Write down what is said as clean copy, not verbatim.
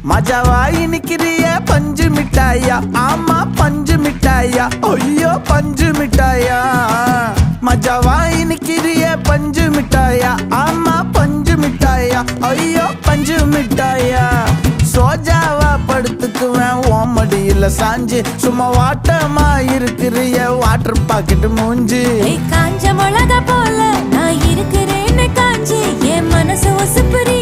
மஜாவா இனிக்கிறிய பஞ்சு மிட்டாயா, ஆமா பஞ்சு மிட்டாயா, ஐயோ பஞ்சு மிட்டாயா. மஜாவா இனிக்கிறிய பஞ்சு மிட்டாயா, ஆமா பஞ்சு மிட்டாயா, ஐயோ பஞ்சு மிட்டாயா. சோஜாவா படுத்துக்குவேன் ஓமடியில சாஞ்சு, சும்மா வாட்டமா இருக்கிறிய வாட்டர் பாக்கெட் மூஞ்சி. காஞ்ச மிளகா போல நான் இருக்கிறேன்னு காஞ்சி என் மனசு ஒசுப்புரி